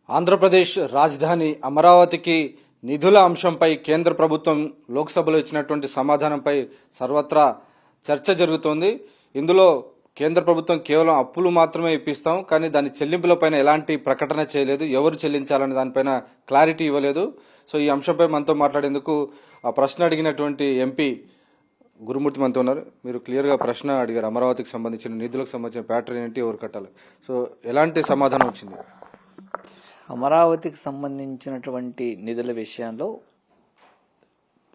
ఆంధ్రప్రదేశ్ రాజధాని అమరావతికి నిధుల అంశంపై కేంద్ర ప్రభుత్వం లోక్సభలో ఇచ్చినటువంటి సమాధానంపై సర్వత్రా చర్చ జరుగుతోంది. ఇందులో కేంద్ర ప్రభుత్వం కేవలం అప్పులు మాత్రమే ఇప్పిస్తాం, కానీ దాని చెల్లింపులపైన ఎలాంటి ప్రకటన చేయలేదు, ఎవరు చెల్లించాలనే దానిపైన క్లారిటీ ఇవ్వలేదు. సో ఈ అంశంపై మనతో మాట్లాడేందుకు ఆ ప్రశ్న అడిగినటువంటి ఎంపీ గురుమూర్తి మనతో ఉన్నారు. మీరు క్లియర్గా ప్రశ్న అడిగారు, అమరావతికి సంబంధించిన నిధులకు సంబంధించిన ప్యాటర్న్ ఏంటి, ఎవరు కట్టాలి, సో ఎలాంటి సమాధానం వచ్చింది? అమరావతికి సంబంధించినటువంటి నిధుల విషయంలో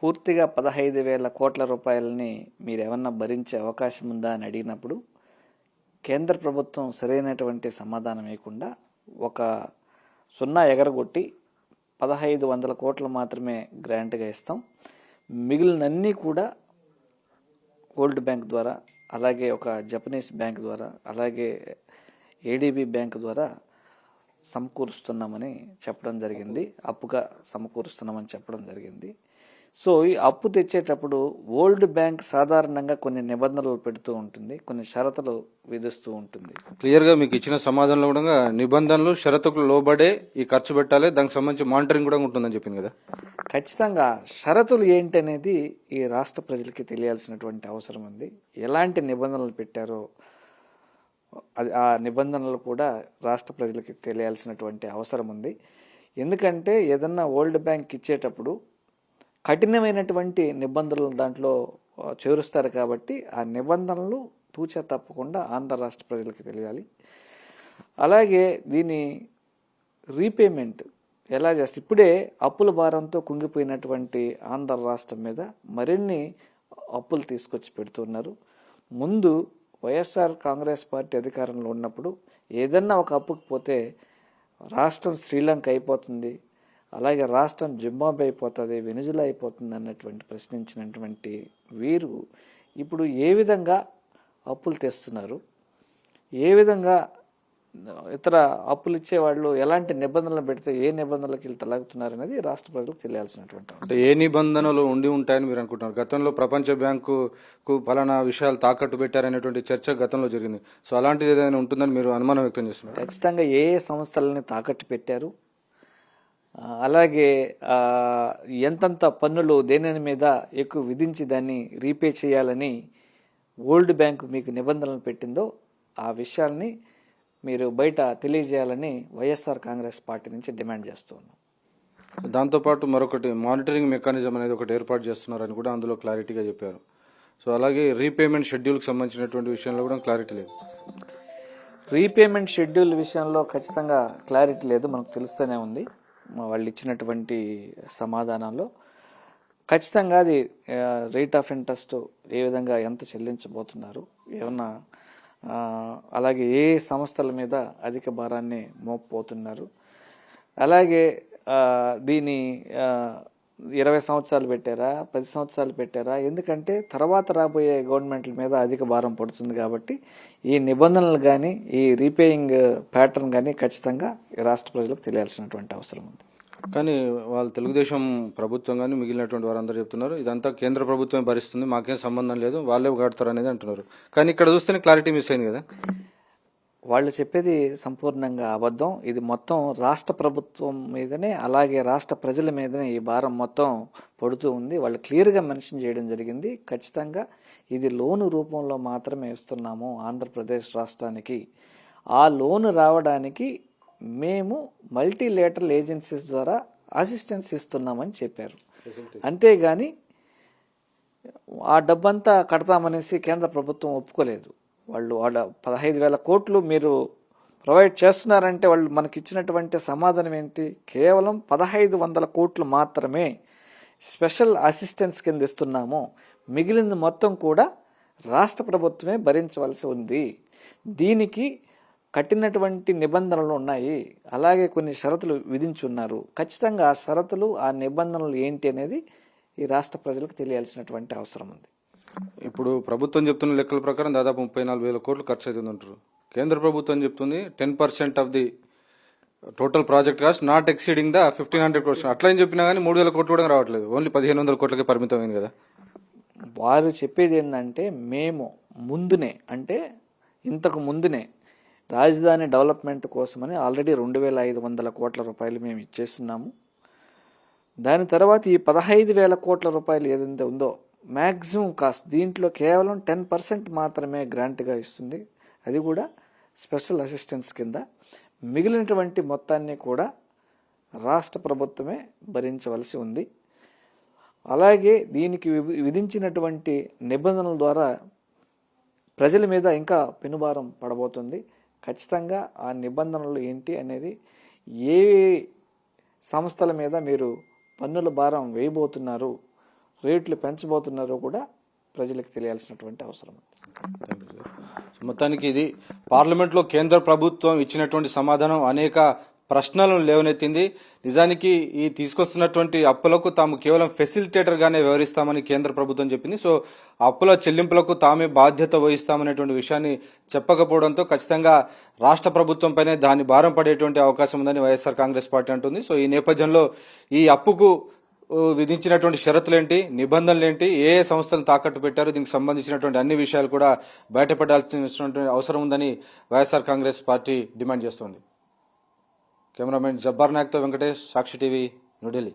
పూర్తిగా 15,000 కోట్ల రూపాయలని మీరేమన్నా భరించే అవకాశం ఉందా అని అడిగినప్పుడు కేంద్ర ప్రభుత్వం సరైనటువంటి సమాధానం ఇవ్వకుండా ఒక సున్నా ఎగరగొట్టి 1,500 కోట్లు మాత్రమే గ్రాంట్గా ఇస్తాం, మిగిలినన్నీ కూడా వరల్డ్ బ్యాంక్ ద్వారా, అలాగే ఒక జపనీస్ బ్యాంక్ ద్వారా, అలాగే ఏడీబీ బ్యాంక్ ద్వారా సమకూరుస్తున్నామని చెప్పడం జరిగింది, అప్పుగా సమకూరుస్తున్నామని చెప్పడం జరిగింది. సో ఈ అప్పు తెచ్చేటప్పుడు వరల్డ్ బ్యాంక్ సాధారణంగా కొన్ని నిబంధనలు పెడుతూ ఉంటుంది, కొన్ని షరతులు విధిస్తూ ఉంటుంది. క్లియర్గా మీకు ఇచ్చిన సమాధానంలో కూడా నిబంధనలు షరతుకు లోబడే ఈ ఖర్చు పెట్టాలి, దానికి సంబంధించి మానిటరింగ్ కూడా ఉంటుందని చెప్పింది కదా. ఖచ్చితంగా షరతులు ఏంటనేది ఈ రాష్ట్ర ప్రజలకి తెలియాల్సినటువంటి అవసరం ఉంది. ఎలాంటి నిబంధనలు పెట్టారో అది ఆ నిబంధనలు కూడా రాష్ట్ర ప్రజలకి తెలియాల్సినటువంటి అవసరం ఉంది. ఎందుకంటే ఏదన్నా వరల్డ్ బ్యాంక్ ఇచ్చేటప్పుడు కఠినమైనటువంటి నిబంధనలు దాంట్లో చేరుస్తారు కాబట్టి ఆ నిబంధనలు తూచా తప్పకుండా ఆంధ్ర రాష్ట్ర ప్రజలకి తెలియాలి. అలాగే దీని రీపేమెంట్ ఎలా చేస్తే, ఇప్పుడే అప్పుల భారంతో కుంగిపోయినటువంటి ఆంధ్ర రాష్ట్రం మీద మరిన్ని అప్పులు తీసుకొచ్చి పెడుతున్నారు. ముందు వైఎస్ఆర్ కాంగ్రెస్ పార్టీ అధికారంలో ఉన్నప్పుడు ఏదన్నా ఒక అప్పుకు పోతే రాష్ట్రం శ్రీలంక అయిపోతుంది, అలాగే రాష్ట్రం జింబాబే అయిపోతుంది, వెనిజులా అయిపోతుంది అన్నటువంటి ప్రశ్నించినటువంటి వీరు ఇప్పుడు ఏ విధంగా అప్పులు తెస్తున్నారు, ఏ విధంగా ఇతర అప్పులు ఇచ్చేవాళ్ళు ఎలాంటి నిబంధనలు పెడితే ఏ నిబంధనలకు వీళ్ళు తొలగుతున్నారు అనేది రాష్ట్ర ప్రజలకు తెలియాల్సినటువంటి. అంటే ఏ నిబంధనలు ఉండి ఉంటాయని మీరు అనుకుంటున్నారు? గతంలో ప్రపంచ బ్యాంకుకు ఫలానా విషయాలు తాకట్టు పెట్టారనేటువంటి చర్చ గతంలో జరిగింది. సో అలాంటిది ఏదైనా ఉంటుందని మీరు అనుమానం వ్యక్తం చేస్తున్నారు? ఖచ్చితంగా ఏ సంస్థలని తాకట్టు పెట్టారు, అలాగే ఎంతంత పన్నులు దేని మీద ఎక్కువ విధించి దాన్ని రీపే చేయాలని వరల్డ్ బ్యాంకు మీకు నిబంధనలు పెట్టిందో ఆ విషయాల్ని మీరు బయట తెలియజేయాలని వైఎస్ఆర్ కాంగ్రెస్ పార్టీ నుంచి డిమాండ్ చేస్తున్నాం. దాంతోపాటు మరొకటి మానిటరింగ్ మెకానిజం అనేది ఒకటి ఏర్పాటు చేస్తున్నారని కూడా అందులో క్లారిటీగా చెప్పారు. సో అలాగే రీపేమెంట్ షెడ్యూల్కి సంబంధించినటువంటి విషయంలో కూడా క్లారిటీ లేదు. రీపేమెంట్ షెడ్యూల్ విషయంలో ఖచ్చితంగా క్లారిటీ లేదు, మనకు తెలుస్తూనే ఉంది. వాళ్ళు ఇచ్చినటువంటి సమాధానంలో ఖచ్చితంగా అది రేట్ ఆఫ్ ఇంట్రెస్ట్ ఏ విధంగా ఎంత చెల్లించబోతున్నారు, ఏమన్నా అలాగే ఏ సంస్థల మీద అధిక భారాన్ని మోపపోతున్నారు, అలాగే దీని 20 సంవత్సరాలు పెట్టారా, 10 సంవత్సరాలు పెట్టారా, ఎందుకంటే తర్వాత రాబోయే గవర్నమెంట్ల మీద అధిక భారం పడుతుంది కాబట్టి ఈ నిబంధనలు కానీ ఈ రీపేయింగ్ ప్యాటర్న్ కానీ ఖచ్చితంగా రాష్ట్ర ప్రజలకు తెలియాల్సినటువంటి అవసరం ఉంది. కానీ వాళ్ళు తెలుగుదేశం ప్రభుత్వం కానీ మిగిలినటువంటి వారందరూ చెప్తున్నారు ఇదంతా కేంద్ర ప్రభుత్వమే భరిస్తుంది, మాకేం సంబంధం లేదు, వాళ్ళే కడతారు అనేది అంటున్నారు. కానీ ఇక్కడ చూస్తేనే క్లారిటీ మిస్ అయింది కదా. వాళ్ళు చెప్పేది సంపూర్ణంగా అబద్ధం. ఇది మొత్తం రాష్ట్ర ప్రభుత్వం మీదనే, అలాగే రాష్ట్ర ప్రజల మీదనే ఈ భారం మొత్తం పడుతూ ఉంది. వాళ్ళు క్లియర్గా మెన్షన్ చేయడం జరిగింది, ఖచ్చితంగా ఇది లోను రూపంలో మాత్రమే ఇస్తున్నాము ఆంధ్రప్రదేశ్ రాష్ట్రానికి. ఆ లోను రావడానికి మేము మల్టీలేటరల్ ఏజెన్సీస్ ద్వారా అసిస్టెన్స్ ఇస్తున్నామని చెప్పారు. అంతేగాని ఆ డబ్బంతా కడతామనేసి కేంద్ర ప్రభుత్వం ఒప్పుకోలేదు. వాళ్ళ 15,000 కోట్లు మీరు ప్రొవైడ్ చేస్తున్నారంటే వాళ్ళు మనకి ఇచ్చినటువంటి సమాధానం ఏంటి? కేవలం 1,500 కోట్లు మాత్రమే స్పెషల్ అసిస్టెన్స్ కింద ఇస్తున్నాము, మిగిలింది మొత్తం కూడా రాష్ట్ర ప్రభుత్వమే భరించవలసి ఉంది. దీనికి కట్టినటువంటి నిబంధనలు ఉన్నాయి, అలాగే కొన్ని షరతులు విధించున్నారు. ఖచ్చితంగా ఆ షరతులు ఆ నిబంధనలు ఏంటి అనేది ఈ రాష్ట్ర ప్రజలకు తెలియాల్సినటువంటి అవసరం ఉంది. ఇప్పుడు ప్రభుత్వం చెప్తున్న లెక్కల ప్రకారం దాదాపు 34,000 కోట్లు ఖర్చు అవుతుంది అంటారు. కేంద్ర ప్రభుత్వం చెప్తుంది 10% of the total project cost not exceeding the 1,500 crores. అట్లా అని చెప్పినా కానీ 3,000 కోట్లు కూడా రావట్లేదు, ఓన్లీ 1,500 కోట్లకే పరిమితమైంది కదా. వారు చెప్పేది ఏంటంటే మేము ముందునే, అంటే ఇంతకు ముందునే రాజధాని డెవలప్మెంట్ కోసమని ఆల్రెడీ 2,500 కోట్ల రూపాయలు మేము ఇచ్చేస్తున్నాము. దాని తర్వాత ఈ 15,000 కోట్ల రూపాయలు ఏదైతే ఉందో మ్యాక్సిమం కాస్ట్ దీంట్లో కేవలం 10% మాత్రమే గ్రాంట్గా ఇస్తుంది, అది కూడా స్పెషల్ అసిస్టెన్స్ కింద. మిగిలినటువంటి మొత్తాన్ని కూడా రాష్ట్ర ప్రభుత్వమే భరించవలసి ఉంది. అలాగే దీనికి విధించినటువంటి నిబంధనల ద్వారా ప్రజల మీద ఇంకా పెనుభారం పడబోతుంది. ఖచ్చితంగా ఆ నిబంధనలు ఏంటి అనేది, ఏ సంస్థల మీద మీరు పన్నుల భారం వేయబోతున్నారు, రేట్లు పెంచబోతున్నారో కూడా ప్రజలకు తెలియాల్సినటువంటి అవసరం ఉంది. మొత్తానికి ఇది పార్లమెంట్లో కేంద్ర ప్రభుత్వం ఇచ్చినటువంటి సమాధానం అనేక ప్రశ్నలను లేవనెత్తింది. నిజానికి ఈ తీసుకొస్తున్నటువంటి అప్పులకు తాము కేవలం ఫెసిలిటేటర్ గానే వ్యవహరిస్తామని కేంద్ర ప్రభుత్వం చెప్పింది. సో అప్పుల చెల్లింపులకు తామే బాధ్యత వహిస్తామనేటువంటి విషయాన్ని చెప్పకపోవడంతో ఖచ్చితంగా రాష్ట్ర ప్రభుత్వం పైనే దాని భారం పడేటువంటి అవకాశం ఉందని వైఎస్ఆర్ కాంగ్రెస్ పార్టీ అంటుంది. సో ఈ నేపథ్యంలో ఈ అప్పుకు విధించినటువంటి షరతులేంటి, నిబంధనలేంటి, ఏ ఏ సంస్థలను తాకట్టు పెట్టారు, దీనికి సంబంధించినటువంటి అన్ని విషయాలు కూడా బయటపడాల్సినటువంటి అవసరం ఉందని వైఎస్ఆర్ కాంగ్రెస్ పార్టీ డిమాండ్ చేస్తోంది. కెమెరామెన్ జబ్బార్ నాయక్తో వెంకటేష్, సాక్షి టీవీ, న్యూఢిల్లీ.